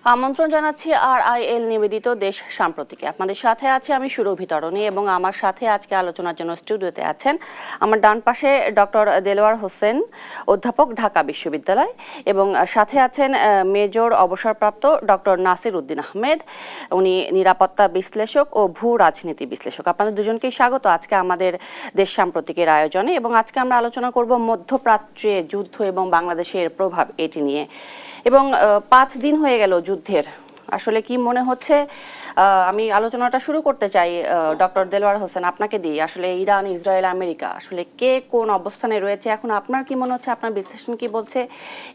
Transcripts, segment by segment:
আমন্ত্রণ জানাচ্ছি RIL নিবেদিত দেশ সাম্প্রতিকে। আপনাদের সাথে আছে আমি সুরভি তরণী এবং আমার সাথে আজকে আলোচনার জন্য স্টুডিওতে আছেন আমার ডান পাশে ডক্টর দেলোয়ার হোসেন, অধ্যাপক, ঢাকা বিশ্ববিদ্যালয়, এবং সাথে আছেন মেজর অবসরপ্রাপ্ত ডক্টর নাসির উদ্দিন আহমেদ, উনি নিরাপত্তা বিশ্লেষক ও ভূ রাজনীতি বিশ্লেষক। আপনাদের দুজনকেই স্বাগত আজকে আমাদের দেশ সাম্প্রতিকের আয়োজনে। এবং আজকে আমরা আলোচনা করব মধ্যপ্রাচ্যে যুদ্ধ এবং বাংলাদেশের প্রভাব এটি নিয়ে। এবং 5 দিন হয়ে গেল যুদ্ধের, আসলে কি মনে হচ্ছে? আমি আলোচনাটা শুরু করতে চাই ডক্টর দেলোয়ার হোসেন আপনাকে দিয়ে। আসলে ইরান, ইসরায়েল, আমেরিকা আসলে কে কোন অবস্থানে রয়েছে এখন আপনার কি মনে হচ্ছে, আপনার বিশ্লেষণ কি বলছে,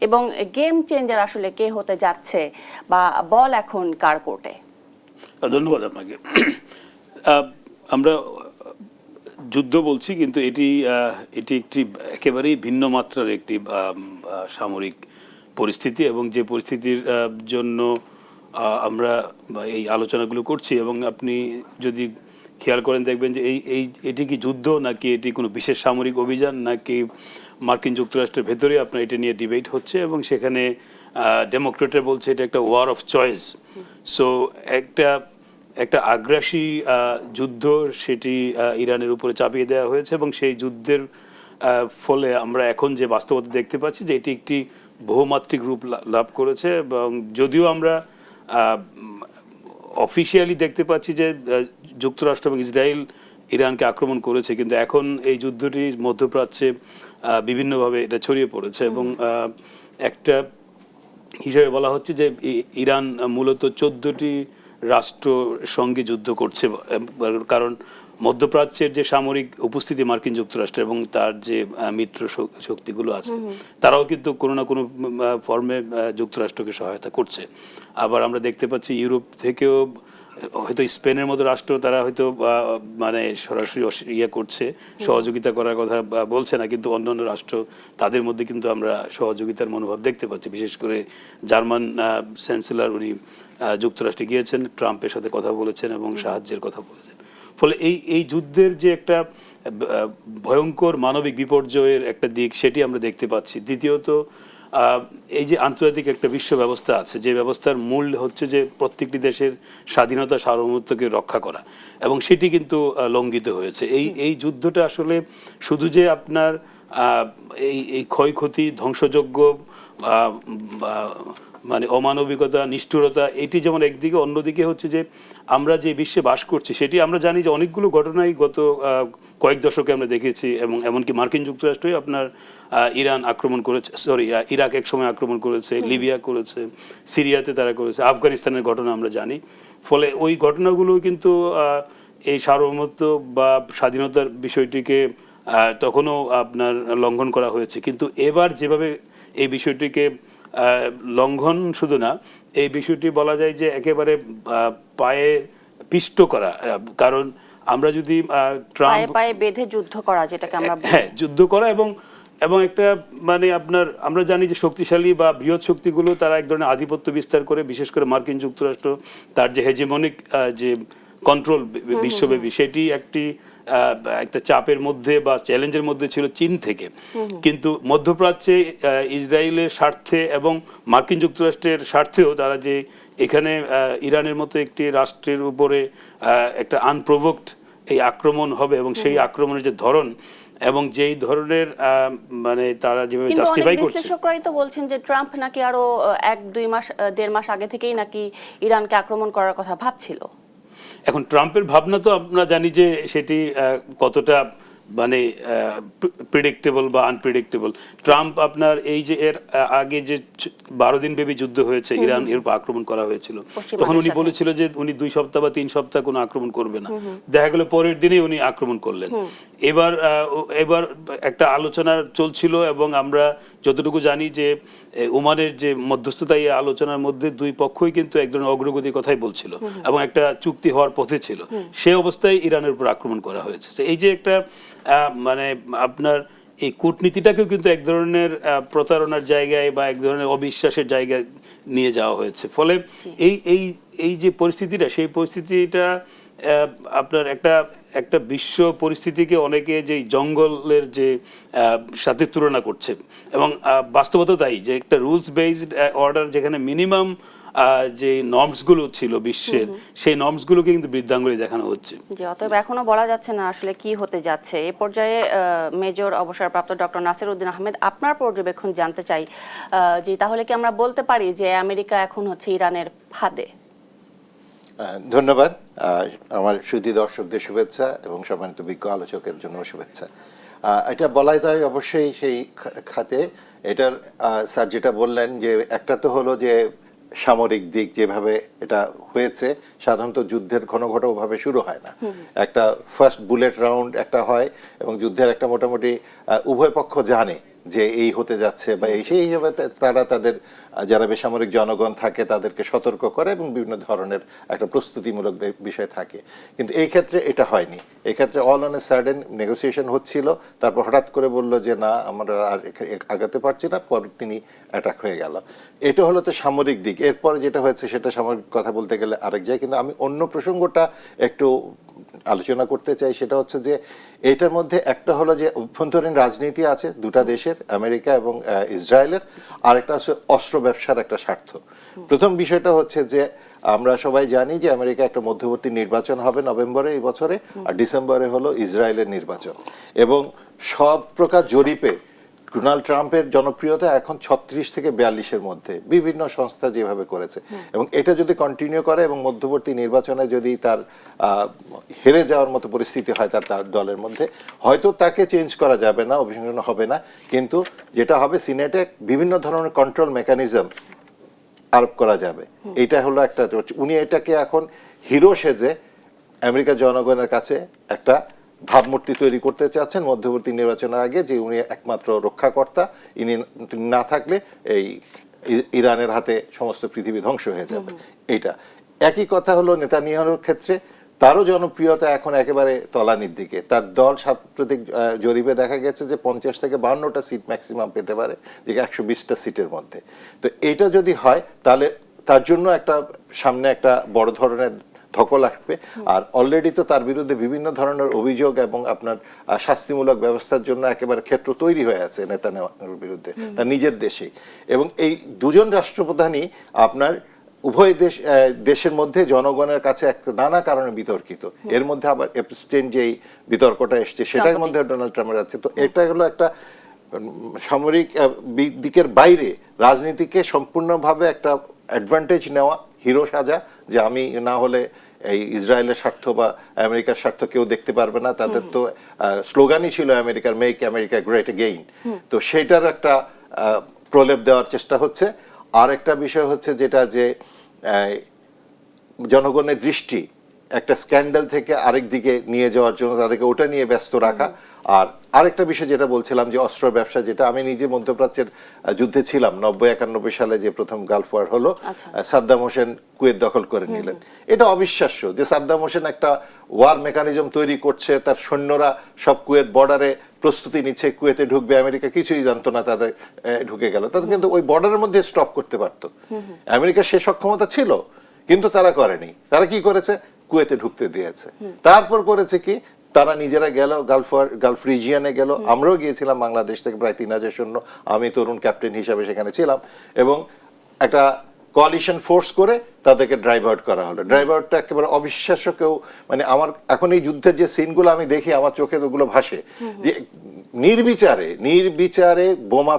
এবং গেম চেঞ্জার আসলে কে হতে যাচ্ছে বা বল এখন কার কোর্টে? ধন্যবাদ আপনাকে। আমরা যুদ্ধ বলছি, কিন্তু এটি একটি একেবারেই ভিন্ন মাত্রার একটি সামরিক পরিস্থিতি, এবং যে পরিস্থিতির জন্য আমরা এই আলোচনাগুলো করছি। এবং আপনি যদি খেয়াল করেন দেখবেন যে এটি কি যুদ্ধ, নাকি এটি কোনো বিশেষ সামরিক অভিযান, নাকি মার্কিন যুক্তরাষ্ট্রের ভেতরে আপনার এটা নিয়ে ডিবেট হচ্ছে, এবং সেখানে ডেমোক্রেটরা বলছে এটা একটা ওয়ার অফ চয়েস। সো একটা আগ্রাসী যুদ্ধ সেটি ইরানের উপরে চাপিয়ে দেওয়া হয়েছে, এবং সেই যুদ্ধের ফলে আমরা এখন যে বাস্তবতা দেখতে পাচ্ছি যে এটি একটি বহুমাত্রিক রূপ লাভ করেছে। এবং যদিও আমরা অফিসিয়ালি দেখতে পাচ্ছি যে যুক্তরাষ্ট্র এবং ইসরায়েল ইরানকে আক্রমণ করেছে, কিন্তু এখন এই যুদ্ধটি মধ্যপ্রাচ্যে বিভিন্নভাবে এটা ছড়িয়ে পড়েছে। এবং একটা হিসাবে বলা হচ্ছে যে ইরান মূলত 14টি রাষ্ট্র সঙ্গে যুদ্ধ করছে, কারণ মধ্যপ্রাচ্যের যে সামরিক উপস্থিতি মার্কিন যুক্তরাষ্ট্র এবং তার যে মিত্র শক্তিগুলো আছে তারাও কিন্তু কোনো না কোনো ফর্মে যুক্তরাষ্ট্রকে সহায়তা করছে। আবার আমরা দেখতে পাচ্ছি ইউরোপ থেকেও হয়তো স্পেনের মতো রাষ্ট্র তারা হয়তো মানে সরাসরি করছে, সহযোগিতা করার কথা বলছে না, কিন্তু অন্যান্য রাষ্ট্র তাদের মধ্যে কিন্তু আমরা সহযোগিতার মনোভাব দেখতে পাচ্ছি। বিশেষ করে জার্মান চ্যান্সেলর উনি যুক্তরাষ্ট্রে গিয়েছেন, ট্রাম্পের সাথে কথা বলেছেন এবং সাহায্যের কথা বলেছেন। ফলে এই যুদ্ধের যে একটা ভয়ঙ্কর মানবিক বিপর্যয়ের একটা দিক সেটি আমরা দেখতে পাচ্ছি। দ্বিতীয়ত এই যে আন্তর্জাতিক একটা বিশ্ব ব্যবস্থা আছে, যে ব্যবস্থার মূল হচ্ছে যে প্রত্যেকটি দেশের স্বাধীনতা সার্বভৌমত্বকে রক্ষা করা, এবং সেটি কিন্তু লঙ্ঘিত হয়েছে। এই যুদ্ধটা আসলে শুধু যে আপনার এই ক্ষয়ক্ষতি, ধ্বংসযজ্ঞ, মানে অমানবিকতা, নিষ্ঠুরতা, এটি যেমন একদিকে, অন্যদিকে হচ্ছে যে আমরা যে বিশ্বে বাস করছি সেটি আমরা জানি যে অনেকগুলো ঘটনাই গত কয়েক দশকে আমরা দেখেছি, এবং এমনকি মার্কিন যুক্তরাষ্ট্রই আপনার ইরান আক্রমণ করেছে, ইরাক এক সময় আক্রমণ করেছে, লিবিয়া করেছে, সিরিয়াতে তারা করেছে, আফগানিস্তানের ঘটনা আমরা জানি। ফলে ওই ঘটনাগুলো কিন্তু এই সার্বভৌমত্ব বা স্বাধীনতার বিষয়টিকে তখনও আপনার লঙ্ঘন করা হয়েছে। কিন্তু এবার যেভাবে এই বিষয়টিকে লঙ্ঘন শুধু না, এই বিষয়টি বলা যায় যে একেবারে পায়ে পিষ্ট করা। কারণ আমরা যদি পায়ে বেঁধে যুদ্ধ করা, যেটাকে আমরা যুদ্ধ করা, এবং একটা মানে আপনার আমরা জানি যে শক্তিশালী বা বৃহৎ শক্তিগুলো তারা এক ধরনের আধিপত্য বিস্তার করে, বিশেষ করে মার্কিন যুক্তরাষ্ট্র তার যে হেজেমনিক যে কন্ট্রোল বিশ্বব্যাপী, সেটি একটা চাপের মধ্যে বা চ্যালেঞ্জের মধ্যে ছিল চীন থেকে। কিন্তু মধ্যপ্রাচ্যে ইসরায়েলের স্বার্থে এবং মার্কিন যুক্তরাষ্ট্রের স্বার্থেও তারা যে এখানে ইরানের মতো একটি রাষ্ট্রের উপরে একটা আনপ্রোভোকড এই আক্রমণ হবে, এবং সেই আক্রমণের যে ধরন এবং যেই ধরনের মানে তারা যেভাবে জাস্টিফাই করছে। বিশ্লেষকরাই তো বলছেন যে ট্রাম্প নাকি আরো 1-2 মাস 1.5 মাস আগে থেকেই নাকি ইরানকে আক্রমণ করার কথা ভাবছিল। এখন ট্রাম্পের ভাবনা তো আমরা জানি যে সেটি কতটা মানে প্রেডিক্টেবল বা আনপ্রেডিক্টেবল। ট্রাম্প আপনার এই যে এর আগে যে 12 দিন ব্যাপী যুদ্ধ হয়েছে, ইরান এর উপর আক্রমণ করা হয়েছিল, তখন উনি বলেছিল যে উনি 2 সপ্তাহ বা 3 সপ্তাহ কোনো আক্রমণ করবে না। দেখা গেল পরের দিনেই উনি আক্রমণ করলেন। এবার একটা আলোচনা চলছিল, এবং আমরা যতটুকু জানি যে ওমানের যে মধ্যস্থতা, এই আলোচনার মধ্যে 2 পক্ষই কিন্তু এক ধরনের অগ্রগতির কথাই বলছিল এবং একটা চুক্তি হওয়ার পথে ছিল। সে অবস্থায় ইরানের উপর আক্রমণ করা হয়েছে। এই যে একটা মানে আপনার এই কূটনীতিটাকেও কিন্তু এক ধরনের প্রতারণার জায়গায় বা এক ধরনের অবিশ্বাসের জায়গায় নিয়ে যাওয়া হয়েছে। ফলে এই যে পরিস্থিতিটা, সেই পরিস্থিতিটা আপনার একটা বিশ্ব পরিস্থিতিকে অনেকে যে জঙ্গলের যে সাথে তুলনা করছে, এবং বাস্তবতা তাই যে একটা রুলস বেসড অর্ডার যেখানে মিনিমাম যে নর্মসগুলো ছিল বিশ্বের, সেই নর্মসগুলোকে কিন্তু বৃদ্ধাঙ্গুলি দেখানো হচ্ছে। জি, অতএব এখনো বলা যাচ্ছে না আসলে কি হতে যাচ্ছে। এ পর্যায়ে মেজর অবসরপ্রাপ্ত ডক্টর নাসির উদ্দিন আহমেদ, আপনার পর্যবেক্ষণ জানতে চাই যে তাহলে কি আমরা বলতে পারি যে আমেরিকা এখন হচ্ছে ইরানের ফাঁদে? ধন্যবাদ। আমার সুধী দর্শকদের শুভেচ্ছা এবং সম্মানিত বিজ্ঞ আলোচকের জন্য শুভেচ্ছা। এটা বলা যায় অবশ্যই সেই খাতে। এটার স্যার যেটা বললেন যে একটা তো হলো যে সামরিক দিক যেভাবে এটা হয়েছে, সাধারণত যুদ্ধের ঘন শুরু হয় না, একটা ফার্স্ট বুলেট রাউন্ড একটা হয় এবং যুদ্ধের একটা মোটামুটি উভয় পক্ষ জানে যে এই হতে যাচ্ছে বা এই সেই হিসাবে তারা তাদের যারা বেসামরিক জনগণ থাকে তাদেরকে সতর্ক করে এবং বিভিন্ন ধরনের একটা প্রস্তুতিমূলক বিষয় থাকে। কিন্তু এই ক্ষেত্রে এটা হয়নি। এই ক্ষেত্রে all on a sudden negotiation হচ্ছিল, তারপর হঠাৎ করে বলল যে না আমরা আর আগাতে পারছি না, পর তিনি অ্যাটাক হয়ে গেল। এটা হলো তো সামরিক দিক। এরপরে যেটা হয়েছে সেটা সামরিক কথা বলতে গেলে আরেক যায়, কিন্তু আমি অন্য প্রসঙ্গটা একটু আলোচনা করতে চাই। সেটা হচ্ছে যে এটার মধ্যে একটা হলো যে অভ্যন্তরীণ রাজনীতি আছে দুটা দেশের, আমেরিকা এবং ইসরায়েলের, আরেকটা হচ্ছে অস্ত্র ব্যবসার একটা স্বার্থ। প্রথম বিষয়টা হচ্ছে যে আমরা সবাই জানি যে আমেরিকা একটা মধ্যবর্তী নির্বাচন হবে নভেম্বরে এই বছরে, আর ডিসেম্বরে হলো ইসরায়েলের নির্বাচন। এবং সব প্রকার জরিপে ডোনাল্ড ট্রাম্পের জনপ্রিয়তা এখন 36 থেকে 42-এর মধ্যে, বিভিন্ন সংস্থা যেভাবে করেছে। এবং এটা যদি কন্টিনিউ করে এবং মধ্যবর্তী নির্বাচনে যদি তার হেরে যাওয়ার মতো পরিস্থিতি হয় তার দলের মধ্যে, হয়তো তাকে চেঞ্জ করা যাবে না, অভিষেক হবে না, কিন্তু যেটা হবে সিনেটে বিভিন্ন ধরনের কন্ট্রোল মেকানিজম আরোপ করা যাবে। এটা হলো একটা, উনি এটাকে এখন হিরো সেজে আমেরিকার জনগণের কাছে একটা ভাবমূর্তি তৈরি করতে চাচ্ছেন মধ্যবর্তী নির্বাচনের আগে, যে উনি একমাত্র রক্ষাকর্তা, ইনি না থাকলে এই ইরানের হাতে সমস্ত পৃথিবী ধ্বংস হয়ে যাবে। এইটা একই কথা হলো নেতানিয়াহুর ক্ষেত্রে। তারও জনপ্রিয়তা এখন একেবারে তলানির দিকে। তার দল সাম্প্রতিক জরিপে দেখা গেছে যে 50 থেকে 52টা সিট ম্যাক্সিমাম পেতে পারে, যে 120টা সিটের মধ্যে। তো এটা যদি হয় তাহলে তার জন্য একটা সামনে একটা বড় ধরনের ধকল আসবে। আর অলরেডি তো তার বিরুদ্ধে বিভিন্ন ধরনের অভিযোগ এবং আপনার শাস্তিমূলক ব্যবস্থার জন্য একেবারে ক্ষেত্র তৈরি হয়ে আছে নেতানিয়াহুর বিরুদ্ধে তার নিজের দেশেই। এবং এই দুজন রাষ্ট্রপ্রধানই আপনার উভয় দেশের মধ্যে জনগণের কাছে একটা নানা কারণে বিতর্কিত। এর মধ্যে আবার এপস্টেইন যেই বিতর্কটা এসছে সেটার মধ্যে ডোনাল্ড ট্রাম্পের আছে। তো এটা হলো একটা সামরিক দিকের বাইরে রাজনীতিকে সম্পূর্ণভাবে একটা অ্যাডভান্টেজ নেওয়া, হিরো সাজা, যে আমি না হলে এই ইসরায়েলের স্বার্থ বা আমেরিকার স্বার্থ কেউ দেখতে পারবে না। তাদের তো স্লোগানই ছিল আমেরিকার মেক আমেরিকা গ্রেট এগেইন। তো সেটার একটা প্রলেপ দেওয়ার চেষ্টা হচ্ছে। আর একটা বিষয় হচ্ছে যেটা যে জনগণের দৃষ্টি একটা স্ক্যান্ডাল থেকে আরেক দিকে নিয়ে যাওয়ার জন্য তাদেরকে ওটা নিয়ে ব্যস্ত রাখা। আর আরেকটা বিষয় যেটা বলছিলাম যে অস্ত্র ব্যবসা, যেটা আমি নিজে মধ্যপ্রাচ্যের যুদ্ধে ছিলাম 90-91 সালে, যে প্রথম গালফ ওয়ার হলো, সাদ্দাম হোসেন কুয়েত দখল করে নিলেন। এটা অবিশ্বাস্য যে সাদ্দাম হোসেন একটা ওয়ার মেকানিজম তৈরি করছে, তার সৈন্যরা সব কুয়েত বর্ডারে প্রস্তুতি নিচ্ছে, কুয়েতে ঢুকবে, আমেরিকা কিছুই জানতো না, তাদের ঢুকে গেল। তাদের কিন্তু ওই বর্ডারের মধ্যে স্টপ করতে পারতো, আমেরিকার সে সক্ষমতা ছিল, কিন্তু তারা করেনি। তারা কি করেছে? কুয়েতে ঢুকতে দিয়েছে। তারপর করেছে কি, তারা নিজেরা গেল গালফ রিজিয়নে গেল। আমরাও গিয়েছিলাম বাংলাদেশ থেকে প্রায় 3000 সৈন্য, আমি তরুণ ক্যাপ্টেন হিসাবে সেখানে ছিলাম। এবং একটা কোয়ালিশন ফোর্স করে তাদেরকে ড্রাইভ আউট করা হলো। ড্রাইভ আউটটা একেবারে অবিশ্বাস্য। কেউ মানে আমার এখন এই যুদ্ধের যে সিনগুলো আমি দেখি আমার চোখে ওগুলো ভাসে, যে নির্বিচারে বোমা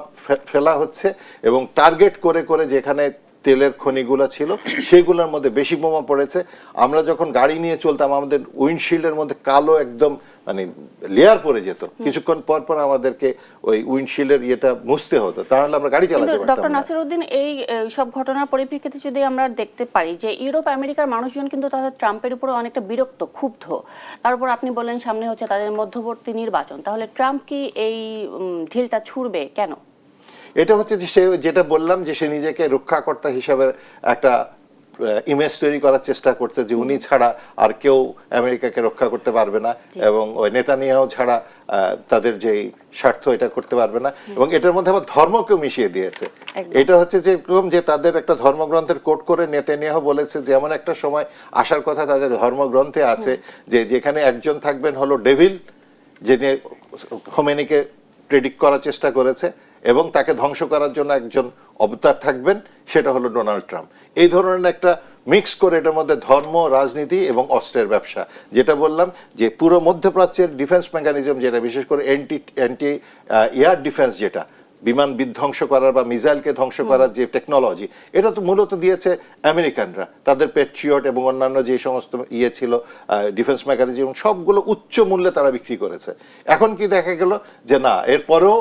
ফেলা হচ্ছে এবং টার্গেট করে করে যেখানে তেলের খনিগুলো ছিল সেগুলোর মধ্যে বেশি বোমা পড়েছে। আমরা যখন গাড়ি নিয়ে চলতাম আমাদের উইন্ডশিল্ডের মধ্যে কালো একদম মানে লেয়ার পড়ে যেত, কিছুক্ষণ পর পর আমাদেরকে ওই উইন্ডশিল্ডের ইয়েটা মুছতে হতো, তাহলে আমরা গাড়ি চালাতে পারতাম না। ডক্টর নাসির উদ্দিন, এই সব ঘটনার পরিপ্রেক্ষিতে যদি আমরা দেখতে পারি যে ইউরোপ আমেরিকার মানুষজন কিন্তু তাদের ট্রাম্পের উপরে অনেকটা বিরক্ত, ক্ষুব্ধ। তারপর আপনি বললেন সামনে হচ্ছে তাদের মধ্যবর্তী নির্বাচন, তাহলে ট্রাম্প কি এই ঢিলটা ছুড়বে কেন? এটা হচ্ছে যে সে যেটা বললাম যে সে নিজেকে রক্ষাকর্তা হিসাবে একটা ইমেজ তৈরি করার চেষ্টা করছে, যে উনি ছাড়া আর কেউ আমেরিকাকে রক্ষা করতে পারবে না এবং ওই নেতানিয়াহু ছাড়া তাদের যে স্বার্থ এটা করতে পারবে না। এবং এটার মধ্যে আবার ধর্মকেও মিশিয়ে দিয়েছে। এটা হচ্ছে যে তাদের একটা ধর্মগ্রন্থের কোট করে নেতানিয়াহু বলেছে যে এমন একটা সময় আসার কথা তাদের ধর্মগ্রন্থে আছে যে যেখানে একজন থাকবেন হলো ডেভিল, যিনি খোমেনিকে প্রেডিক্ট করার চেষ্টা করেছে, এবং তাকে ধ্বংস করার জন্য একজন অবতার থাকবেন, সেটা হলো ডোনাল্ড ট্রাম্প। এই ধরনের একটা মিক্স করে এটার মধ্যে ধর্ম, রাজনীতি এবং অস্ত্রের ব্যবসা, যেটা বললাম যে পুরো মধ্যপ্রাচ্যের ডিফেন্স মেকানিজম, যেটা বিশেষ করে অ্যান্টি এয়ার ডিফেন্স, যেটা বিমান বিধ্বংস করার বা মিসাইলকে ধ্বংস করার যে টেকনোলজি, এটা তো মূলত দিয়েছে আমেরিকানরা। তাদের প্যাট্রিয়ট এবং অন্যান্য যে সমস্ত ছিল ডিফেন্স মেকানিজম, সবগুলো উচ্চ মূল্যে তারা বিক্রি করেছে। এখন কি দেখা গেল যে না, এরপরেও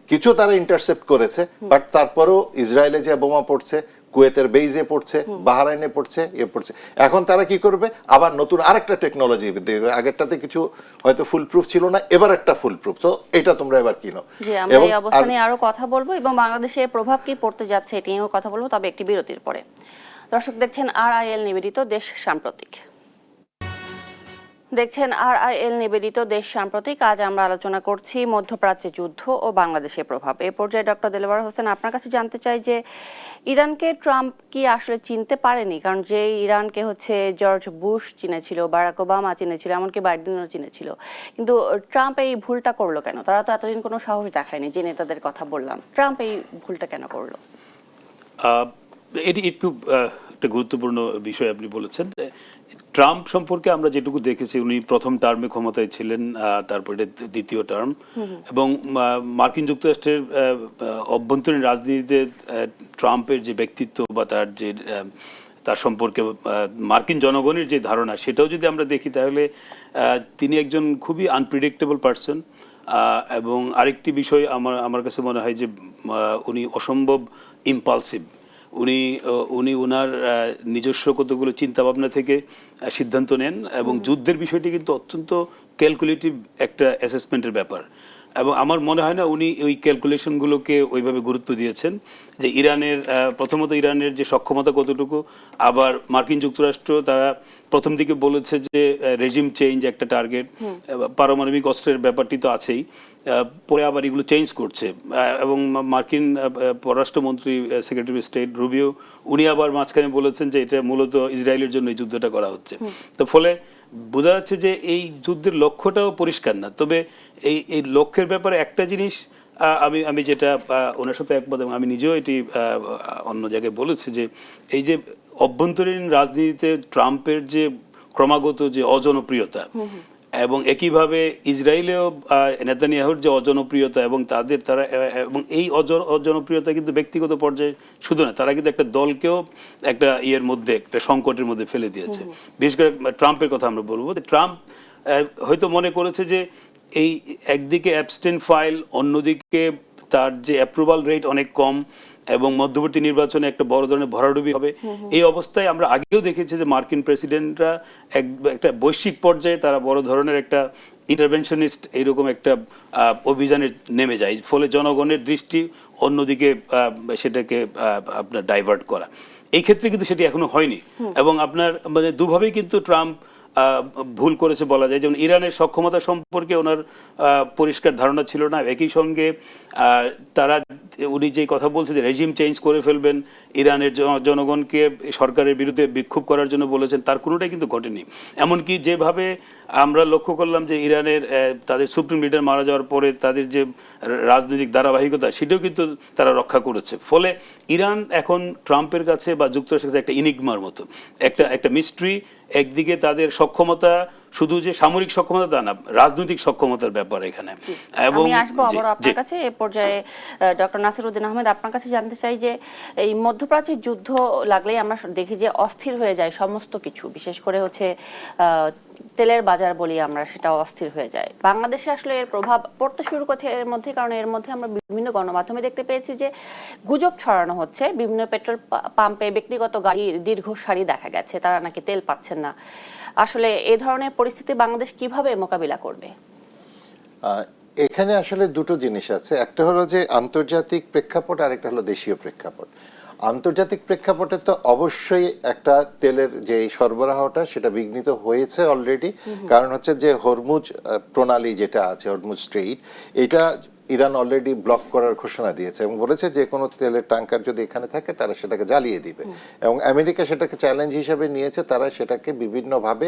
কিছু তারা ইন্টারসেপ্ট করেছে, বাট তারপরেও ইসরায়েলে যে বোমা পড়ছে, কুয়েতের বেইজে পড়ছে, বাহরাইনে পড়ছে, পড়ছে। এখন তারা কি করবে, আবার নতুন আরেকটা টেকনোলজি দেবে। আগেরটাতে কিছু হয়তো ফুল প্রুফ ছিল না, এবার একটা ফুল প্রুফ, তো এটা তোমরা এবার কিনো। জি, আমরা এই অবস্থা নিয়ে আরো কথা বলবো এবং বাংলাদেশে প্রভাব কি পড়তে যাচ্ছে এটি নিয়েও কথা বলবো, তবে একটি বিরতির পরে। দর্শক দেখছেন RIL নিবেদিত দেশ সাম্প্রতিক। দেখছেন RIL নিবেদিত দেশ সাম্প্রতিক। আজ আমরা আলোচনা করছি মধ্যপ্রাচ্যে যুদ্ধ ও বাংলাদেশের প্রভাব। এই পর্যায়ে ডক্টর দেলোয়ার হোসেন, আপনার কাছে জানতে চাই যে ইরানকে ট্রাম্প কি আসলে চিনতে পারেনি? কারণ যে ইরানকে জর্জ বুশ চিনেছিল, বারাক ওবামা চিনেছিল, এমনকি বাইডেনও চিনেছিল, কিন্তু ট্রাম্প এই ভুলটা করলো কেন? তারা তো এতদিন কোনো সাহস দেখায়নি, যে নেতাদের কথা বললাম, ট্রাম্প এই ভুলটা কেন করলো? এটি একটু একটা গুরুত্বপূর্ণ বিষয় আপনি বলেছেন। ট্রাম্প সম্পর্কে আমরা যেটুকু দেখেছি, উনি প্রথম টার্মে ক্ষমতায় ছিলেন, তারপরে দ্বিতীয় টার্ম, এবং মার্কিন যুক্তরাষ্ট্রের অভ্যন্তরীণ রাজনীতিতে ট্রাম্পের যে ব্যক্তিত্ব বা তার সম্পর্কে মার্কিন জনগণের যে ধারণা, সেটাও যদি আমরা দেখি, তাহলে তিনি একজন খুবই আনপ্রিডিক্টেবল পারসন। এবং আরেকটি বিষয় আমার কাছে মনে হয় যে উনি অসম্ভব ইম্পালসিভ। উনি ওনার নিজস্ব কতগুলো চিন্তাভাবনা থেকে সিদ্ধান্ত নেন, এবং যুদ্ধের বিষয়টি কিন্তু অত্যন্ত ক্যালকুলেটিভ একটা অ্যাসেসমেন্টের ব্যাপার। এবং আমার মনে হয় না উনি ওই ক্যালকুলেশনগুলোকে ওইভাবে গুরুত্ব দিয়েছেন যে প্রথমত ইরানের যে সক্ষমতা কতটুকু। আবার মার্কিন যুক্তরাষ্ট্র তারা প্রথম দিকে বলেছে যে রেজিম চেঞ্জ একটা টার্গেট, পারমাণবিক অস্ত্রের ব্যাপারটি তো আছেই, পরে আবার এগুলো চেঞ্জ করছে। এবং মার্কিন পররাষ্ট্রমন্ত্রী সেক্রেটারি স্টেট রুবিও, উনি আবার মাঝখানে বলেছেন যে এটা মূলত ইসরায়েলের জন্য এই যুদ্ধটা করা হচ্ছে। তো ফলে বোঝা যাচ্ছে যে এই যুদ্ধের লক্ষ্যটাও পরিষ্কার না। তবে এই লক্ষ্যের ব্যাপারে একটা জিনিস আমি যেটা ওনার সাথে একমত, এবং আমি নিজেও এটি অন্য জায়গায় বলেছি, যে এই যে অভ্যন্তরীণ রাজনীতিতে ট্রাম্পের যে ক্রমাগত যে অজনপ্রিয়তা, এবং একইভাবে ইসরায়েলেও নেতানিয়াহুর যে অজনপ্রিয়তা, এবং এবং এই অজনপ্রিয়তা কিন্তু ব্যক্তিগত পর্যায়ে শুধু না, তারা কিন্তু একটা দলকেও একটা একটা সংকটের মধ্যে ফেলে দিয়েছে। বিশেষ করে ট্রাম্পের কথা আমরা বলবো, ট্রাম্প হয়তো মনে করেছে যে এই একদিকে অ্যাবস্টেন ফাইল, অন্যদিকে তার যে অ্যাপ্রুভাল রেট অনেক কম, এবং মধ্যবর্তী নির্বাচনে একটা বড় ধরনের ভরাডুবি হবে। এই অবস্থায় আমরা আগেও দেখেছি যে মার্কিন প্রেসিডেন্টরা একটা বৈশ্বিক পর্যায়ে তারা বড় ধরনের একটা ইন্টারভেনশনিস্ট এইরকম একটা অভিযানে নেমে যায়, ফলে জনগণের দৃষ্টি অন্যদিকে সেটাকে আপনার ডাইভার্ট করা। এই ক্ষেত্রে কিন্তু সেটি এখনো হয়নি, এবং আপনার মানে দুভাবেই কিন্তু ট্রাম্প ভুল করেছে বলা যায়। যেমন ইরানের সক্ষমতা সম্পর্কে ওনার পরিষ্কার ধারণা ছিল না, একই সঙ্গে উনি যে কথা বলছে যে রেজিম চেঞ্জ করে ফেলবেন, ইরানের জনগণকে সরকারের বিরুদ্ধে বিক্ষোভ করার জন্য বলেছেন, তার কোনোটাই কিন্তু ঘটেনি। এমনকি যেভাবে আমরা লক্ষ্য করলাম যে ইরানের তাদের সুপ্রিম লিডার মারা যাওয়ার পরে তাদের যে রাজনৈতিক ধারাবাহিকতা, সেটাও কিন্তু তারা রক্ষা করেছে। ফলে ইরান এখন ট্রাম্পের কাছে বা যুক্তরাষ্ট্রের কাছে একটা ইনিগমার মতো, একটা মিস্ট্রি। একদিকে তাদের সক্ষমতা শুধু যে সামরিক সক্ষমতা তা না, রাজনৈতিক সক্ষমতার ব্যাপার এখানে। এবং আমি আসবো আবার আপনার কাছে এই পর্যায়ে। ডক্টর নাসিরউদ্দিন আহমেদ, আপনার কাছে জানতে চাই যে এই মধ্যপ্রাচ্যের যুদ্ধ লাগলেই আমরা দেখি যে অস্থির হয়ে যায় সমস্ত কিছু, বিশেষ করে তেলের বাজার বলি আমরা, সেটা অস্থির হয়ে যায়। বাংলাদেশে আসলে এর প্রভাব পড়তে শুরু করছে এর মধ্যে, কারণ এর মধ্যে আমরা বিভিন্ন গণমাধ্যমে দেখতে পেয়েছি যে গুজব ছড়ানো হচ্ছে, বিভিন্ন পেট্রোল পাম্পে ব্যক্তিগত গাড়ির দীর্ঘ সারি দেখা গেছে, তারা নাকি তেল পাচ্ছেন না। আসলে এই ধরনের পরিস্থিতি বাংলাদেশ কিভাবে মোকাবিলা করবে? এখানে আসলে দুটো জিনিস আছে, একটা হলো যে আন্তর্জাতিক প্রেক্ষাপট, আর একটা হলো দেশীয় প্রেক্ষাপট। আন্তর্জাতিক প্রেক্ষাপটে তো অবশ্যই একটা তেলের যে সরবরাহটা সেটা বিঘ্নিত হয়েছে অলরেডি, কারণ হচ্ছে যে হরমুজ প্রণালী যেটা আছে, হরমুজ স্ট্রেইট, এটা ইরান অলরেডি ব্লক করার ঘোষণা দিয়েছে এবং বলেছে যে কোনো তেলের ট্যাঙ্কার যদি এখানে থাকে তারা সেটাকে জ্বালিয়ে দিবে। এবং আমেরিকা সেটাকে চ্যালেঞ্জ হিসেবে নিয়েছে, তারা সেটাকে বিভিন্নভাবে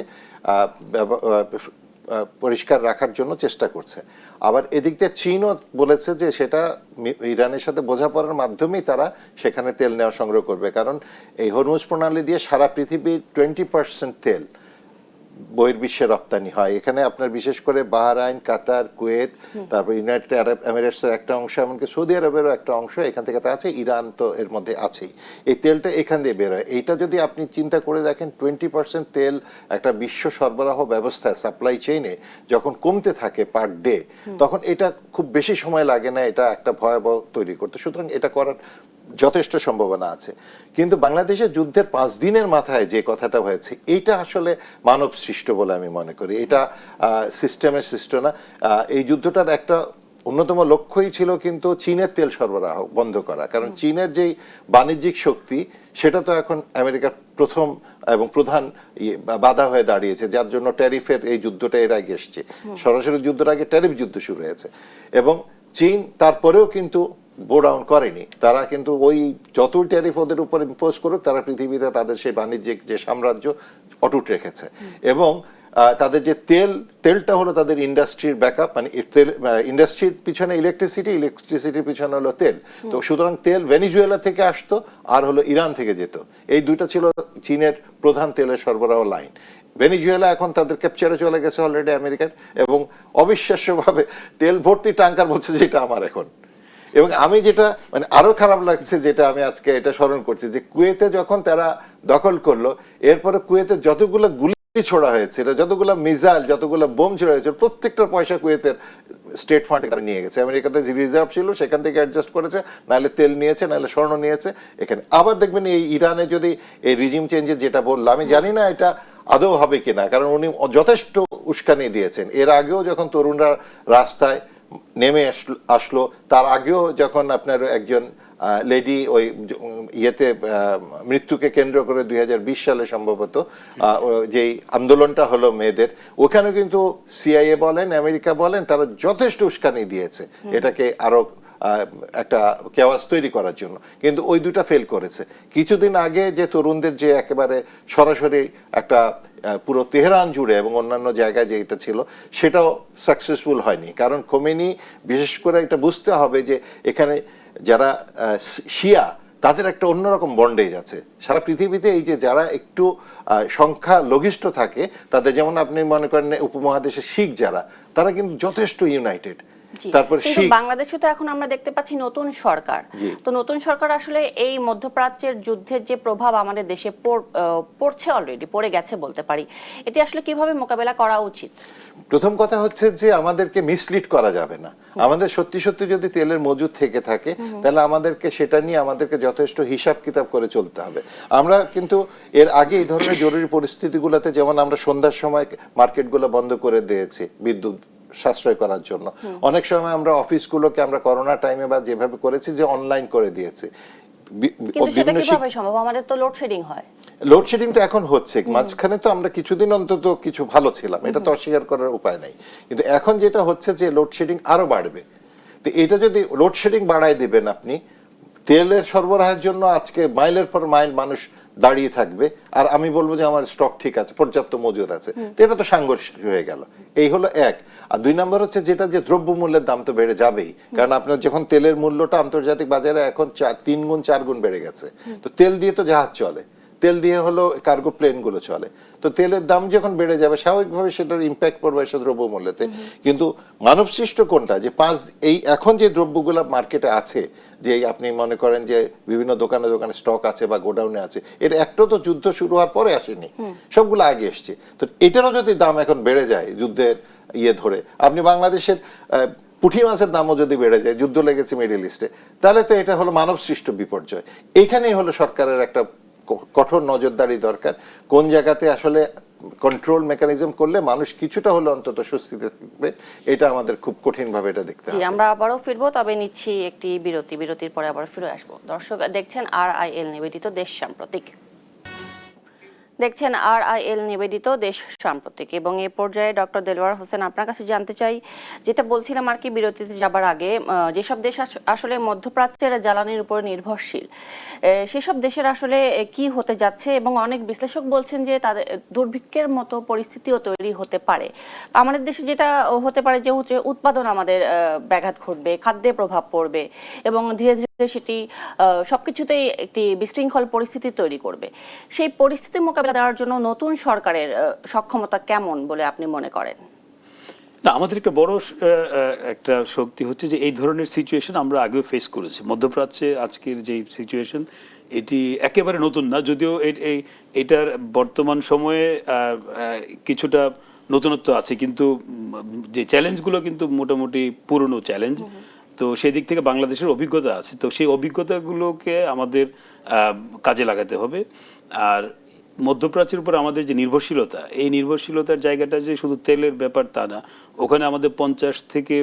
পরিষ্কার রাখার জন্য চেষ্টা করছে। আবার এদিক দিয়ে চীনও বলেছে যে সেটা ইরানের সাথে বোঝাপড়ার মাধ্যমেই তারা সেখানে তেল নেওয়া সংগ্রহ করবে, কারণ এই হরমুজ প্রণালী দিয়ে সারা পৃথিবীর 20% তেল বহির্বিশ্বে রপ্তানি হয়। এখানে আপনার বিশেষ করে বাহরাইন, কাতার, কুয়েত, তারপর ইউনাইটেড আরব এমিরেটসের একটা অংশ, এমনকি সৌদি আরবেরও একটা অংশ এখান থেকে আছে, ইরান তো এর মধ্যে আছেই। এই তেলটা এখান দিয়ে বের হয়। এইটা যদি আপনি চিন্তা করে দেখেন, 20% তেল একটা বিশ্ব সরবরাহ ব্যবস্থায়, সাপ্লাই চেইনে যখন কমতে থাকে পার ডে, তখন এটা খুব বেশি সময় লাগে না এটা একটা ভয়াবহ তৈরি করতে। সুতরাং এটা করার যথেষ্ট সম্ভাবনা আছে। কিন্তু বাংলাদেশের যুদ্ধের 5 দিনের মাথায় যে কথাটা হয়েছে, এইটা আসলে মানব সৃষ্ট বলে আমি মনে করি। এটা সিস্টেমের সৃষ্ট না। এই যুদ্ধটার একটা অন্যতম লক্ষ্যই ছিল কিন্তু চীনের তেল সরবরাহ বন্ধ করা, কারণ চীনের যেই বাণিজ্যিক শক্তি সেটা তো এখন আমেরিকার প্রথম এবং প্রধান বাধা হয়ে দাঁড়িয়েছে, যার জন্য ট্যারিফের এই যুদ্ধটা এর আগে এসছে। সরাসরি যুদ্ধের আগে ট্যারিফ যুদ্ধ শুরু হয়েছে এবং চীন তারপরেও কিন্তু বো ডাউন করেনি। তারা কিন্তু ওই যতই ট্যারিফ ওদের উপর ইম্পোজ করুক, তারা পৃথিবীতে তাদের সেই বাণিজ্যিক যে সাম্রাজ্য অটুট রেখেছে। এবং তাদের যে তেলটা হলো তাদের ইন্ডাস্ট্রির ব্যাকআপ, মানে ইন্ডাস্ট্রির পিছনে ইলেকট্রিসিটির পিছনে হলো তেল। তো সুতরাং তেল ভেনিজুয়েলা থেকে আসতো আর হলো ইরান থেকে যেত। এই দুইটা ছিল চীনের প্রধান তেলের সরবরাহ লাইন। ভেনিজুয়েলা এখন তাদের ক্যাপচারে চলে গেছে অলরেডি আমেরিকার, এবং অবিশ্বাস্যভাবে তেল ভর্তি ট্যাঙ্কার বলছে যেটা আমার এখন। এবং আমি যেটা মানে আরো খারাপ লাগছে, যেটা আমি আজকে এটা স্মরণ করছি, যে কুয়েতে যখন তারা দখল করলো, এরপরে কুয়েতে যতগুলো গুলি ছোড়া হয়েছিল, যতগুলো মিসাইল, যতগুলো বোম ছোড়া হয়েছিল, প্রত্যেকটার পয়সা কুয়েতের স্টেট ফান্ডে তারা নিয়ে গেছে। আমেরিকাতে যে রিজার্ভ ছিল সেখান থেকে অ্যাডজাস্ট করেছে, নাহলে তেল নিয়েছে, নাহলে স্বর্ণ নিয়েছে এখানে। আবার দেখবেন এই ইরানে যদি এই রিজিম চেঞ্জের যেটা বললাম, আমি জানি না এটা আদৌ হবে কিনা, কারণ উনি যথেষ্ট উস্কানি দিয়েছেন। এর আগেও যখন তরুণরা রাস্তায় নেমে আসলো, তার আগেও যখন আপনার একজন লেডি ওই ইয়েতে মৃত্যুকে কেন্দ্র করে 2020 সালে সম্ভবত যেই আন্দোলনটা হলো মেয়েদের, ওখানে কিন্তু সিআইএ বলেন, আমেরিকা বলেন, তারা যথেষ্ট উস্কানি দিয়েছে এটাকে আরো একটা কেওয়াস তৈরি করার জন্য, কিন্তু ওই দুটা ফেল করেছে। কিছুদিন আগে যে তরুণদের যে একেবারে সরাসরি একটা পুরো তেহরান জুড়ে এবং অন্যান্য জায়গায় যে এটা ছিল, সেটাও সাকসেসফুল হয়নি। কারণ খোমেনি বিশেষ করে এটা বুঝতে হবে যে এখানে যারা শিয়া, তাদের একটা অন্যরকম বন্ডেজ আছে সারা পৃথিবীতে। এই যে যারা একটু সংখ্যা লঘিষ্ঠ থাকে, তাদের যেমন আপনি মনে করেন উপমহাদেশের শিখ যারা, তারা কিন্তু যথেষ্ট ইউনাইটেড। তারপর বাংলাদেশে তো এখন আমরা দেখতে পাচ্ছি নতুন সরকার, তো নতুন সরকার আসলে এই মধ্যপ্রাচ্যের যুদ্ধের যে প্রভাব আমাদের দেশে পড়ছে, অলরেডি পড়ে গেছে বলতে পারি, এটি আসলে কিভাবে মোকাবেলা করা উচিত? প্রথম কথা হচ্ছে যে আমাদেরকে মিসলিড করা যাবে না। আমাদের সত্যি সত্যি যদি তেলের মজুদ থেকে থাকে, তাহলে আমাদেরকে সেটা নিয়ে আমাদেরকে যথেষ্ট হিসাব কিতাব করে চলতে হবে। আমরা কিন্তু এর আগে এই ধরনের জরুরি পরিস্থিতিগুলোতে, যেমন আমরা সন্ধ্যার সময় মার্কেটগুলো বন্ধ করে দিয়েছি বিদ্যুৎ সাশ্রয় করার জন্য, অনেক সময় আমরা অফিসগুলোকে আমরা করোনা টাইমে বা যেভাবে করেছি যে অনলাইন করে দিয়েছি। আমাদের তো লোডশেডিং হয়, লোডশেডিং তো এখন হচ্ছে, মাঝখানে তো আমরা কিছুদিন অন্তত কিছু ভালো ছিলাম, এটা তো অস্বীকার করার উপায় নাই। কিন্তু এখন যেটা হচ্ছে যে লোডশেডিং আরো বাড়বে। তো এটা যদি লোডশেডিং বাড়ায় দিবেন আপনি, তেলের সরবরাহের জন্য আজকে মাইলের পর মাইল মানুষ দাঁড়িয়ে থাকবে, আর আমি বলবো যে আমার স্টক ঠিক আছে, পর্যাপ্ত মজুদ আছে, তো এটা তো সাংঘর্ষিক হয়ে গেল। এই হলো এক। আর দুই নম্বর হচ্ছে যেটা, যে দ্রব্যমূল্যের দাম তো বেড়ে যাবেই, কারণ আপনার যখন তেলের মূল্যটা আন্তর্জাতিক বাজারে এখন 3 গুণ 4 গুণ বেড়ে গেছে। তো তেল দিয়ে তো জাহাজ চলে, তেল দিয়ে হলো কার্গো প্লেনগুলো চলে, তো তেলের দাম যখন বেড়ে যাবে স্বাভাবিকভাবে সেটার ইম্প্যাক্ট পড়বে এসব দ্রব্যমূল্যতে। কিন্তু মানবসৃষ্ট কোনটা, যে এই এখন যে দ্রব্যগুলো মার্কেটে আছে, যে আপনি মনে করেন যে বিভিন্ন দোকানে দোকানে স্টক আছে বা গোডাউনে আছে, এর একটা তো যুদ্ধ শুরু হওয়ার পরে আসেনি, সবগুলো আগে এসছে। তো এটারও যদি দাম এখন বেড়ে যায় যুদ্ধের ধরে, আপনি বাংলাদেশের পুঁটি মাছের দামও যদি বেড়ে যায়, যুদ্ধ লেগেছে মিডল ইস্টে, তাহলে তো এটা হলো মানব সৃষ্ট বিপর্যয়। এইখানেই হলো সরকারের একটা কঠোর নজরদারি দরকার, কোন জায়গাতে আসলে কন্ট্রোল মেকানিজম করলে মানুষ কিছুটা হলে অন্তত স্বস্তিতে থাকবে। এটা আমাদের খুব কঠিন ভাবে এটা দেখতে হবে। আমরা আবারও ফিরবো, তবে নিচ্ছি একটি বিরতির পরে আবার ফিরে আসবো। দর্শক দেখছেন RIL নিবেদিত দেশ সাম্প্রতিক। দেখছেন RIL নিবেদিত দেশ সাম্প্রতিক এবং এ পর্যায়ে ডক্টর দেলোয়ার হোসেন আপনার কাছে জানতে চাই, যেটা বলছিলাম আর কি বিরতিতে যাবার আগে, যেসব দেশ আসলে মধ্যপ্রাচ্যের জ্বালানির উপর নির্ভরশীল, সেসব দেশের আসলে কি হতে যাচ্ছে এবং অনেক বিশ্লেষক বলছেন যে তাদের দুর্ভিক্ষের মতো পরিস্থিতিও তৈরি হতে পারে। আমাদের দেশে যেটা হতে পারে যে উৎপাদন আমাদের ব্যাঘাত ঘটবে, খাদ্যে প্রভাব পড়বে এবং ধীরে ধীরে সেটি সবকিছুতেই একটি বিশৃঙ্খল পরিস্থিতি তৈরি করবে। সেই পরিস্থিতি মোকাবিলা দেওয়ার জন্য নতুন সরকারের সক্ষমতা কেমন বলে আপনি মনে করেন? না, আমাদের একটা বড় একটা শক্তি হচ্ছে যে এই ধরনের সিচুয়েশন আমরা আগেও ফেস করেছি। মধ্যপ্রাচ্যে আজকের যে সিচুয়েশন এটি একেবারে নতুন না, যদিও এটার বর্তমান সময়ে কিছুটা নতুনত্ব আছে, কিন্তু যে চ্যালেঞ্জগুলো কিন্তু মোটামুটি পুরনো চ্যালেঞ্জ। তো সেই দিক থেকে বাংলাদেশের অভিজ্ঞতা আছে, তো সেই অভিজ্ঞতাগুলোকে আমাদের কাজে লাগাতে হবে। আর মধ্যপ্রাচ্যের উপর আমাদের যে নির্ভরশীলতা, এই নির্ভরশীলতার জায়গাটা যে শুধু তেলের ব্যাপার তা না, ওখানে আমাদের 50 থেকে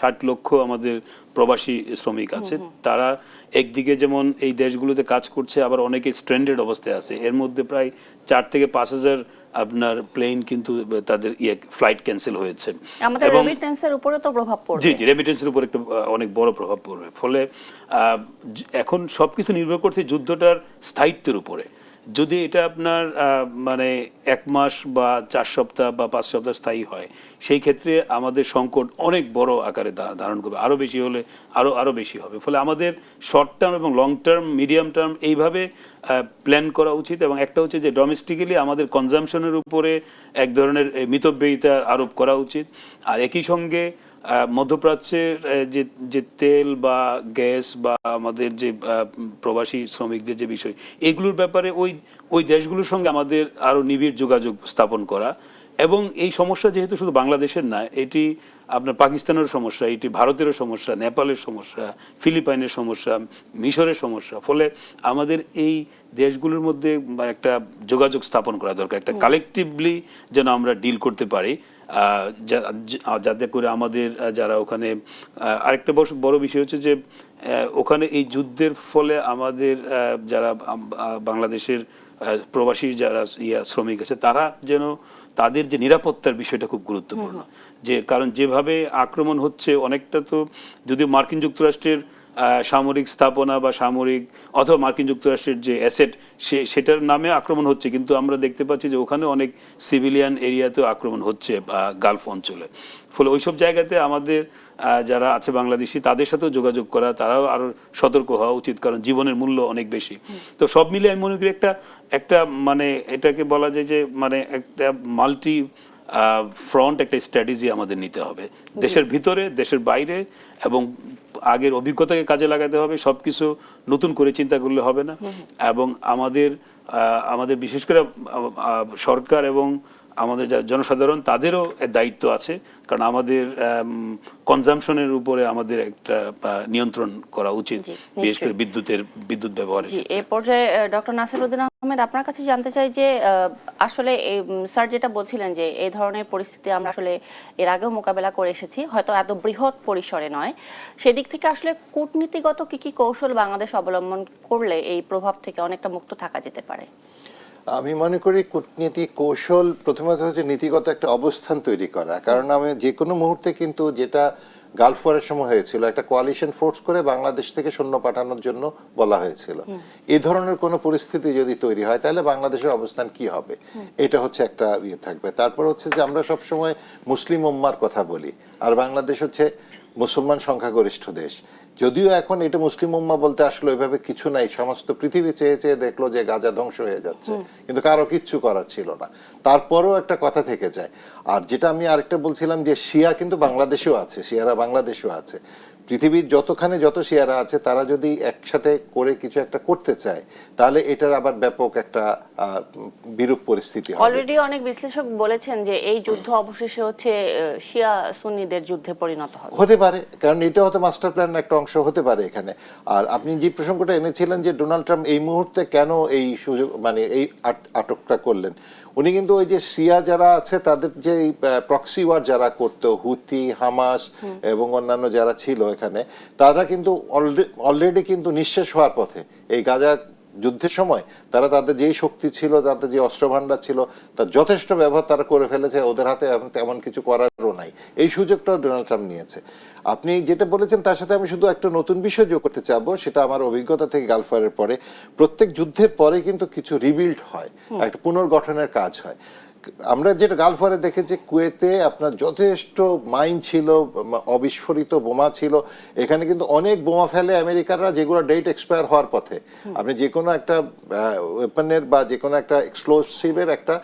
60 লক্ষ আমাদের প্রবাসী শ্রমিক আছে। তারা একদিকে যেমন এই দেশগুলোতে কাজ করছে, আবার অনেকে স্ট্র্যান্ডেড অবস্থায় আছে। এর মধ্যে প্রায় 4 থেকে 5 হাজার আপনার প্লেন কিন্তু তাদের ফ্লাইট ক্যান্সেল হয়েছে। আমাদের রেমিটেন্সের উপরে তো প্রভাব পড়বে। জি, রেমিটেন্সের উপর একটা অনেক বড় প্রভাব পড়বে। ফলে এখন সবকিছু নির্ভর করছে যুদ্ধটার স্থায়িত্বের উপরে। যদি এটা আপনার মানে 1 মাস বা 4 সপ্তাহ বা 5 সপ্তাহ স্থায়ী হয়, সেই ক্ষেত্রে আমাদের সংকট অনেক বড় আকারে ধারণ করবে, আরও বেশি হলে আরও বেশি হবে। ফলে আমাদের শর্ট টার্ম এবং লং টার্ম, মিডিয়াম টার্ম এইভাবে প্ল্যান করা উচিত। এবং একটা হচ্ছে যে ডোমেস্টিক্যালি আমাদের কনজামশনের উপরে এক ধরনের মিতব্যয়িতা আরোপ করা উচিত। আর একই সঙ্গে মধ্যপ্রাচ্যের যে তেল বা গ্যাস বা আমাদের যে প্রবাসী শ্রমিকদের যে বিষয়, এগুলোর ব্যাপারে ওই দেশগুলোর সঙ্গে আমাদের আরও নিবিড় যোগাযোগ স্থাপন করা। এবং এই সমস্যা যেহেতু শুধু বাংলাদেশের না, এটি আপনার পাকিস্তানের সমস্যা, এটি ভারতেরও সমস্যা, নেপালের সমস্যা, ফিলিপাইনের সমস্যা, মিশরের সমস্যা। ফলে আমাদের এই দেশগুলোর মধ্যে একটা যোগাযোগ স্থাপন করা দরকার, একটা কালেকটিভলি যেন আমরা ডিল করতে পারি, যাতে করে আমাদের যারা ওখানে, আরেকটা বড় বিষয় হচ্ছে যে ওখানে এই যুদ্ধের ফলে আমাদের যারা বাংলাদেশের প্রবাসী যারা শ্রমিক আছে, তারা যেন তাদের যে নিরাপত্তার বিষয়টা খুব গুরুত্বপূর্ণ। যে কারণ যেভাবে আক্রমণ হচ্ছে, অনেকটা তো যদিও মার্কিন যুক্তরাষ্ট্রের সামরিক স্থাপনা বা সামরিক অথবা মার্কিন যুক্তরাষ্ট্রের যে অ্যাসেট, সেটার নামে আক্রমণ হচ্ছে, কিন্তু আমরা দেখতে পাচ্ছি যে ওখানে অনেক সিভিলিয়ান এরিয়াতেও আক্রমণ হচ্ছে গালফ অঞ্চলে। ফলে ওইসব জায়গাতে আমাদের যারা আছে বাংলাদেশি, তাদের সাথেও যোগাযোগ করা, তারাও আরও সতর্ক হওয়া উচিত, কারণ জীবনের মূল্য অনেক বেশি। তো সব মিলে আমি মনে করি একটা মানে এটাকে বলা যায় যে মানে একটা মাল্টি ফ্রন্ট একটা স্ট্র্যাটেজি আমাদের নিতে হবে, দেশের ভিতরে, দেশের বাইরে, এবং আগের অভিজ্ঞতাকে কাজে লাগাতে হবে। সবকিছু নতুন করে চিন্তা করলে হবে না। এবং আমাদের বিশেষ করে সরকার এবং আমাদের যারা জনসাধারণ, তাদেরও দায়িত্ব আছে, কারণ আমাদের কনজামশনের উপরে আমাদের একটা নিয়ন্ত্রণ করা উচিত, বিশেষ করে বিদ্যুৎ ব্যবহার। এই পর্যায়ে ডক্টর নাসিরউদ্দিন আহমেদ, আপনার কাছে জানতে চাই যে আসলে স্যার যেটা বলছিলেন যে এই ধরনের পরিস্থিতি আমরা আসলে এর আগেও মোকাবেলা করে এসেছি, হয়তো এত বৃহৎ পরিসরে নয়। সেদিক থেকে আসলে কূটনীতিগত কি কৌশল বাংলাদেশ অবলম্বন করলে এই প্রভাব থেকে অনেকটা মুক্ত থাকা যেতে পারে? আমি মনে করি কূটনীতি কৌশল প্রথমত হচ্ছে নীতিগত একটা অবস্থান তৈরি করা। কারণ আমি যে কোনো মুহূর্তে কিন্তু, যেটা গালফ ওয়ারের সময় হয়েছিল, একটা কোয়ালিশন ফোর্স করে বাংলাদেশ থেকে সৈন্য পাঠানোর জন্য বলা হয়েছিল। এই ধরনের কোনো পরিস্থিতি যদি তৈরি হয়, তাহলে বাংলাদেশের অবস্থান কি হবে, এটা হচ্ছে একটা থাকবে। তারপর হচ্ছে যে আমরা সবসময় মুসলিম উম্মার কথা বলি, আর বাংলাদেশ হচ্ছে মুসলমান সংখ্যাগরিষ্ঠ দেশ। যদিও এখন এটা মুসলিম উম্মা বলতে আসলে ওইভাবে কিছু নাই, সমস্ত পৃথিবী চেয়ে চেয়ে দেখলো যে গাজা ধ্বংস হয়ে যাচ্ছে, কিন্তু কারো কিচ্ছু করার ছিল না। তারপরেও একটা কথা থেকে যায়। আর যেটা আমি আরেকটা বলছিলাম যে শিয়া কিন্তু বাংলাদেশেও আছে, শিয়ারা বাংলাদেশেও আছে। পৃথিবীর যত শিয়ারা আছে, তারা যদি একসাথে করে কিছু একটা করতে চায়, তাহলে এটার আবার ব্যাপক একটা বিরূপ পরিস্থিতি হবে। অলরেডি অনেক বিশ্লেষক বলেছেন যে এই যুদ্ধ অবশেষে হচ্ছে শিয়া সুন্নিদের যুদ্ধে পরিণত হবে। হতে পারে, কারণ এটা হয়তো মাস্টার প্ল্যান একটা অংশ হতে পারে এখানে। আর আপনি যে প্রসঙ্গটা এনেছিলেন যে ডোনাল্ড ট্রাম্প এই মুহূর্তে কেন এই সুযোগ, মানে এই আটকটা করলেন, উনি কিন্তু ওই যে শিয়া যারা আছে তাদের যে প্রক্সি ওয়ার যারা করতো, হুতি, হামাস এবং অন্যান্য যারা ছিল এখানে, তারা কিন্তু অলরেডি কিন্তু নিঃশেষ হওয়ার পথে। এই গাজা যুদ্ধের সময় তারা তাদের যেই শক্তি ছিল, তাদের যে অস্ত্রভান্ডার ছিল, তার যথেষ্ট ব্যবহার তারা করে ফেলেছে, ওদের হাতে তেমন কিছু করারও নাই। এই সুযোগটাও ডোনাল্ড ট্রাম্প নিয়েছে। আপনি যেটা বলেছেন তার সাথে আমি শুধু একটা নতুন বিষয় যোগ করতে চাবো, সেটা আমার অভিজ্ঞতা থেকে গালফ ওয়ারের পরে, প্রত্যেক যুদ্ধের পরে কিন্তু কিছু রিবিল্ড হয়, একটা পুনর্গঠনের কাজ হয়। আমরা যেটা গালফ ওয়ারে দেখেছি, কুয়েতে আপনার যথেষ্ট মাইন ছিল, অবিস্ফোরিত বোমা ছিল, এখানে কিন্তু অনেক বোমা ফেলে আমেরিকানরা যেগুলো ডেট এক্সপায়ার হওয়ার পথে। আপনি যে কোনো একটা ওয়েপনের বা যে কোনো একটা এক্সপ্লোসিভের একটা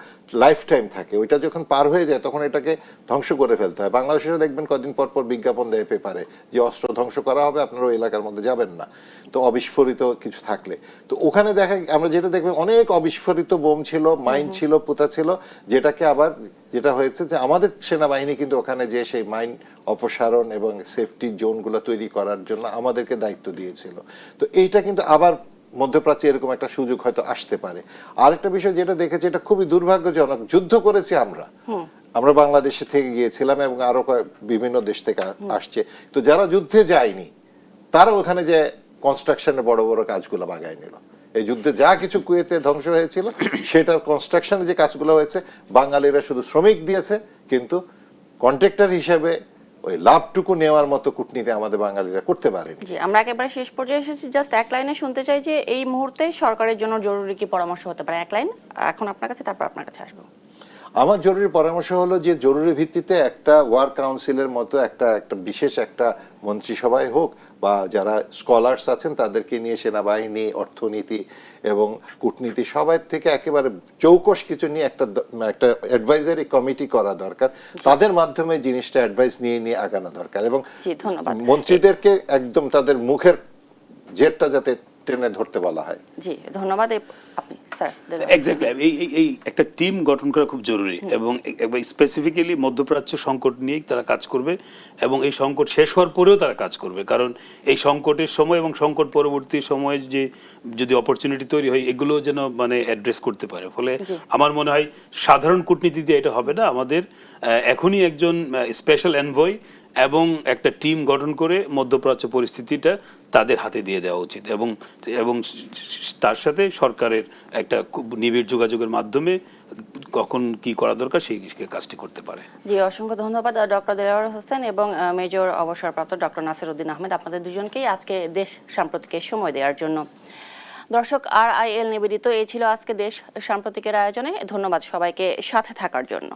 লাইফ টাইম থাকে, ওইটা যখন পার হয়ে যায় তখন এটাকে ধ্বংস করে ফেলতে হয়। বাংলাদেশেও দেখবেন কদিন পর পর বিজ্ঞাপন দেয় পেপারে যে অস্ত্র ধ্বংস করা হবে, আপনারা ওই এলাকার মধ্যে যাবেন না, তো অবিস্ফোরিত কিছু থাকলে। তো ওখানে দেখা আমরা যেটা দেখবেন অনেক অবিস্ফোরিত বোম ছিল, মাইন ছিল, পুঁতা ছিল, যেটাকে আবার যেটা হয়েছে যে আমাদের সেনাবাহিনী কিন্তু ওখানে যে সেই মাইন অপসারণ এবং সেফটি জোনগুলো তৈরি করার জন্য আমাদেরকে দায়িত্ব দিয়েছিল। তো এইটা কিন্তু আবার মধ্যপ্রাচ্যে এরকম একটা সুযোগ হয়তো আসতে পারে। আরেকটা বিষয় যেটা দেখেছি, এটা খুবই দুর্ভাগ্যজনক, যুদ্ধ করেছি আমরা বাংলাদেশে থেকে গিয়েছিলাম এবং আরো বিভিন্ন দেশ থেকে আসছে, তো যারা যুদ্ধে যায়নি তারা ওখানে যে কনস্ট্রাকশনের বড় বড় কাজগুলো বাগায় নিল। এই যুদ্ধে যা কিছু কুয়েতে ধ্বংস হয়েছিল সেটার কনস্ট্রাকশনে যে কাজগুলো হয়েছে, বাঙালিরা শুধু শ্রমিক দিয়েছে, কিন্তু কন্ট্রাক্টর হিসেবে ওই লাভটুকু নেওয়ার মতো কূটনীতি আমাদের বাঙালিরা করতে পারেনি। জি, আমরা একেবারে শেষ পর্যায়ে এসেছি। জাস্ট এক লাইনে শুনতে চাই যে এই মুহূর্তে সরকারের জন্য জরুরি কি পরামর্শ হতে পারে, এক লাইন এখন আপনার কাছে, তারপর আপনার কাছে আসবো। আমার জরুরি পরামর্শ হলো যে জরুরি ভিত্তিতে একটা ওয়ার কাউন্সিলের মতো একটা বিশেষ একটা মন্ত্রিসভায় হোক, বা যারা স্কলার্স আছেন তাদেরকে নিয়ে সেনাবাহিনী, অর্থনীতি এবং কূটনীতি সবাই থেকে একেবারে চৌকস কিছু নিয়ে একটা অ্যাডভাইজারি কমিটি করা দরকার। তাদের মাধ্যমে জিনিসটা অ্যাডভাইস নিয়ে আগানো দরকার, এবং মন্ত্রীদেরকে একদম তাদের মুখের জেরটা যাতে টেনে ধরতে বলা হয়। জি, ধন্যবাদ। আপনি স্যার। এক্স্যাক্টলি, এই একটা টিম গঠন করা খুব জরুরি, এবং স্পেসিফিক্যালি মধ্যপ্রাচ্য সংকট নিয়ে তারা কাজ করবে, এবং এই সংকট শেষ হওয়ার পরেও তারা কাজ করবে, কারণ এই সংকটের সময় এবং সংকট পরবর্তী সময়ে যে যদি অপরচুনিটি তৈরি হয়, এগুলো যেন মানে অ্যাড্রেস করতে পারে। ফলে আমার মনে হয় সাধারণ কূটনীতি দিয়ে এটা হবে না, আমাদের এখনই একজন স্পেশাল এনভয় এবং একটা টিম গঠন করে মধ্যপ্রাচ্য পরিস্থিতিটা তাদের হাতে দিয়ে দেওয়া উচিত, এবং তার সাথে সরকারের একটা খুব নিবিড় যোগাযোগের মাধ্যমে কখন কি করা দরকার সেই কাজটি করতে পারে। জি, অসংখ্য ধন্যবাদ ডক্টর দেলোয়ার হোসেন এবং মেজর অবসরপ্রাপ্ত ডক্টর নাসির উদ্দিন আহমেদ, আপনাদের দুজনকেই আজকে দেশ সাম্প্রতিকের সময় দেওয়ার জন্য। দর্শক, RIL নিবেদিত এই ছিল আজকে দেশ সাম্প্রতিকের আয়োজনে। ধন্যবাদ সবাইকে সাথে থাকার জন্য।